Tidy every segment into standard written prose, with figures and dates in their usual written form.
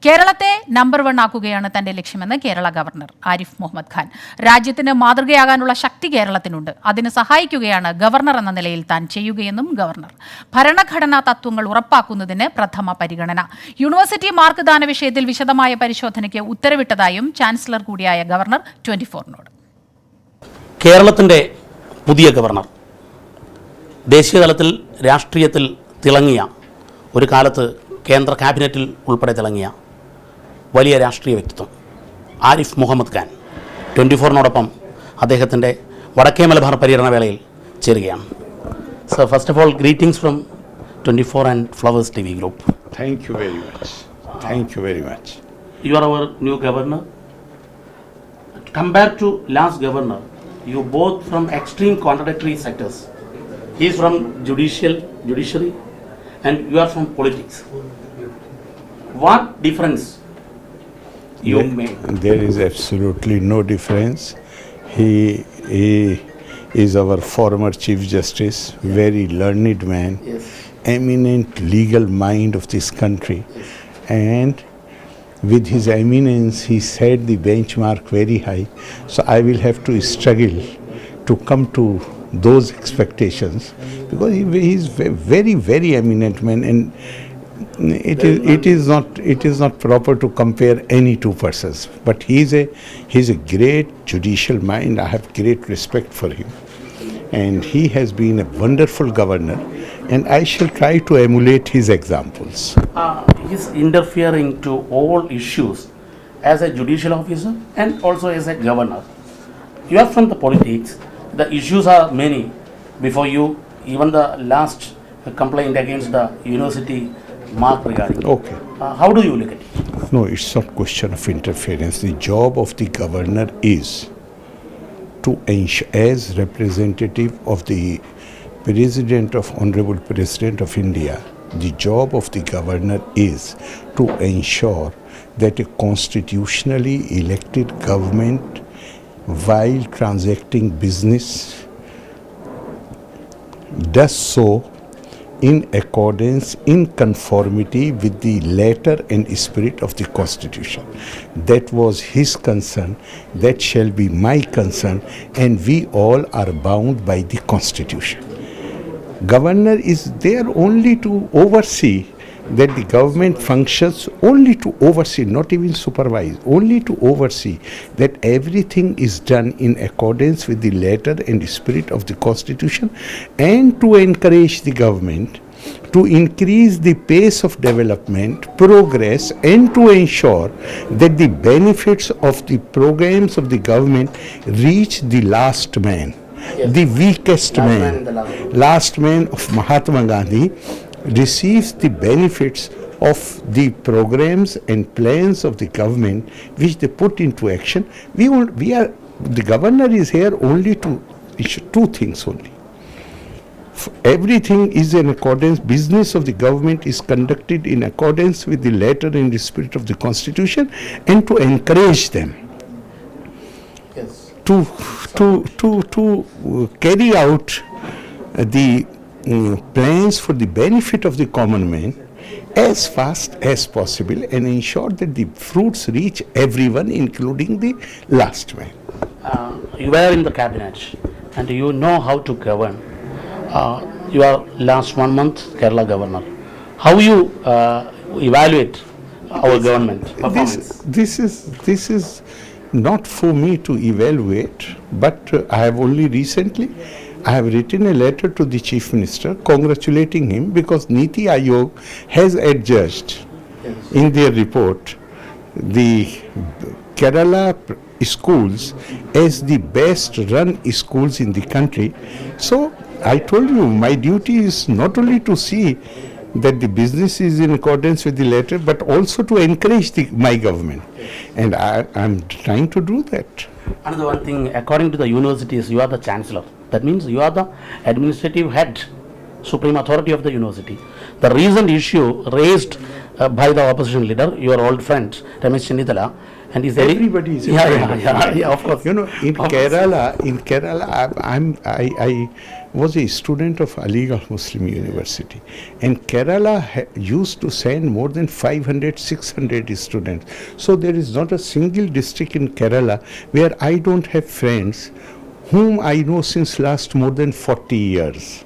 കേരളത്തെ നമ്പർ 1 ആക്കുകയാണ് തന്റെ ലക്ഷ്യമെന്ന് കേരള ഗവർണർ ആരിഫ് മുഹമ്മദ് ഖാൻ. രാജ്യത്തിന് മാതൃകയാകാനുള്ള ശക്തി കേരളത്തിനുണ്ട്. അതിന് സഹായിക്കുകയാണ് ഗവർണർ എന്ന നിലയിൽ താൻ ചെയ്യുകയെന്നും ഗവർണർ. ഭരണഘടനാ തത്വങ്ങൾ ഉറപ്പാക്കുന്നതിന് പ്രഥമ പരിഗണന. യൂണിവേഴ്സിറ്റി മാർക്ക് ദാന വിഷയത്തിൽ വിശദമായ പരിശോധനയ്ക്ക് ഉത്തരവിട്ടതായും ചാൻസലർ കൂടിയായ ഗവർണർ 24-നോട്. കേരളത്തിന്റെ പുതിയ ഗവർണർ ദേശീയതലത്തിൽ രാഷ്ട്രീയത്തിൽ തിളങ്ങിയ, ഒരു കാലത്ത് കേന്ദ്ര ക്യാബിനറ്റിൽ ഉൾപ്പെടെ തിളങ്ങിയ വലിയ രാഷ്ട്രീയ വ്യക്തിത്വം ആരിഫ് മുഹമ്മദ് ഖാൻ 24-നോടൊപ്പം അദ്ദേഹത്തിൻ്റെ വടക്കേ മലബാർ പര്യടന വേളയിൽ ചേരുകയാണ്. Sir, first of all greetings from 24 and flowers TV group. Thank you very much. Thank you very much. You are our new governor. Compared to last governor, you both from extreme contradictory sectors. He is from judiciary and you are from politics. What difference you made? There is absolutely no difference. He is our former Chief Justice, very learned man, Yes. eminent legal mind of this country. Yes. And with his eminence, he set the benchmark very high. So I will have to struggle to come to those expectations, because he is very, very eminent man, and it is not proper to compare any two persons. But he is a great judicial mind. I have great respect for him, and he has been a wonderful governor, and I shall try to emulate his examples. He is interfering to all issues as a judicial officer and also as a governor. You are from the politics. The issues are many before you, even the last complaint against the university mark regarding. Okay. How do you look at it? No, it's not question of interference. The job of the governor is to ensure, as representative of the Honorable President of India, the job of the governor is to ensure that a constitutionally elected government, while transacting business, does so in accordance, in conformity with the letter and spirit of the Constitution. That was his concern, that shall be my concern, and we all are bound by the Constitution. Governor is there only to oversee that the government functions, only to oversee, not even supervise, only to oversee that everything is done in accordance with the letter and spirit of the Constitution, and to encourage the government to increase the pace of development, progress, and to ensure that the benefits of the programs of the government reach the last man, Yes. the weakest man. Last man of Mahatma Gandhi receives the benefits of the programs and plans of the government which they put into action. The governor is here only to issue two things only. Everything is in accordance, business of the government is conducted in accordance with the letter and the spirit of the Constitution, and to encourage them Yes. to carry out the plans for the benefit of the common man as fast as possible, and ensure that the fruits reach everyone, including the last man. You were in the cabinet and you know how to govern. You are last 1 month Kerala governor. How you evaluate our government performance? This is not for me to evaluate, but I have only recently written a letter to the Chief Minister congratulating him, because Niti Aayog has adjudged in their report the Kerala schools as the best run schools in the country. So I told you, my duty is not only to see that the business is in accordance with the letter, but also to encourage my government, and I'm trying to do that. Another one thing, according to the universities, you are the chancellor. That means you are the administrative head, supreme authority of the university. The recent issue raised by the opposition leader, your old friend Ramesh Chennithala, and he's Everybody is a friend. yeah, of course. You know, in Kerala, I was a student of Aligarh Muslim University, and Kerala used to send more than 500, 600 students. So there is not a single district in Kerala where I don't have friends whom I know since last more than 40 years.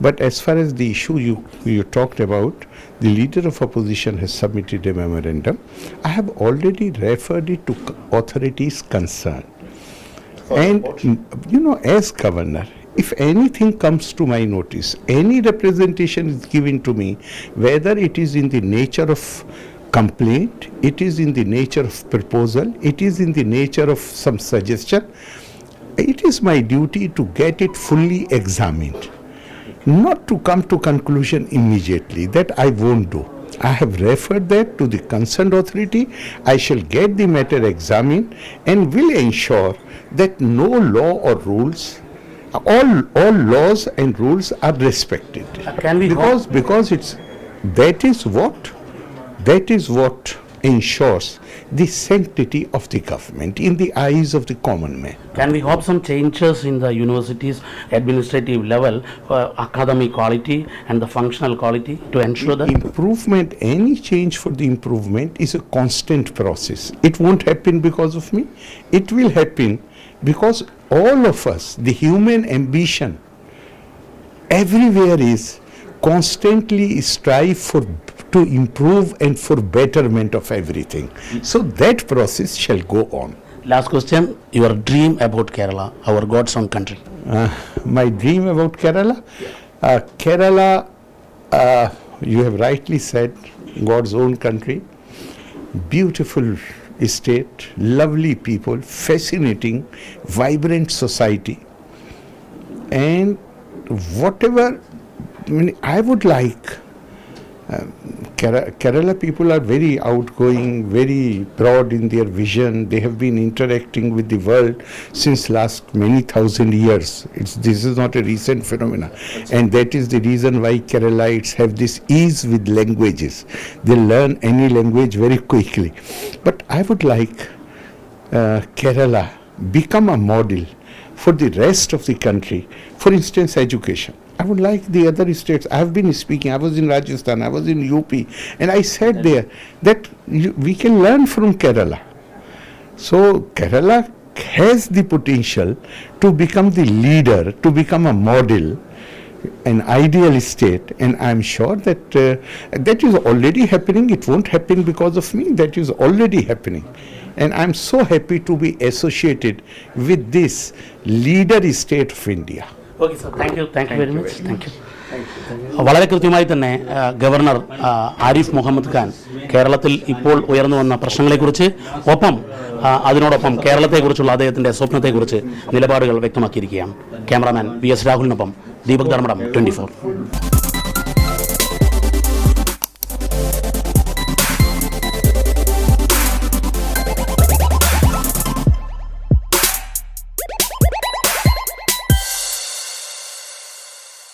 But as far as the issue you talked about, the leader of opposition has submitted a memorandum. I have already referred it to authorities concerned. And, you know, as governor, if anything comes to my notice, any representation is given to me, whether it is in the nature of complaint, it is in the nature of proposal, it is in the nature of some suggestion, it is my duty to get it fully examined. Not to come to conclusion immediately. That I won't do. I have referred that to the concerned authority. I shall get the matter examined and will ensure that no law or rules, all laws and rules are respected. Can we Because that is what ensures the sanctity of the government in the eyes of the common man. Can we hope some changes in the university's administrative level, academic quality and the functional quality to ensure that? Improvement, any change for the improvement is a constant process. It won't happen because of me. It will happen because all of us, the human ambition everywhere is constantly strive to improve and for betterment of everything. So that process shall go on. Last question, your dream about Kerala, our God's own country. My dream about Kerala? Kerala, you have rightly said, God's own country, beautiful state, lovely people, fascinating, vibrant society. And whatever, I would like, Kerala people are very outgoing, very broad in their vision. They have been interacting with the world since last many thousand years. This is not a recent phenomenon. And that is the reason why Keralites have this ease with languages. They learn any language very quickly. But I would like Kerala become a model for the rest of the country. For instance, education. I would like the other states. I have been speaking. I was in Rajasthan. I was in UP, and I said there that we can learn from Kerala. So Kerala has the potential to become the leader, to become a model, an ideal state, and I am sure that that is already happening. It won't happen because of me. That is already happening. And I am so happy to be associated with this leader state of India. Okay, sir. Thank you very much. Thank you. വളരെ കൃത്യമായി തന്നെ governor Arif Muhammad Khan കേരളത്തിൽ ഇപ്പോൾ ഉയർന്നു വന്ന പ്രശ്നങ്ങളെക്കുറിച്ച് അതിനോടൊപ്പം കേരളത്തെക്കുറിച്ചുള്ള അദ്ദേഹത്തിൻ്റെ സ്വപ്നത്തെക്കുറിച്ച് നിലപാടുകൾ വ്യക്തമാക്കിയിരിക്കുകയാണ്. ക്യാമറാമാൻ വി എസ് രാഹുലിനൊപ്പം ദീപക് ധർമ്മടം 24.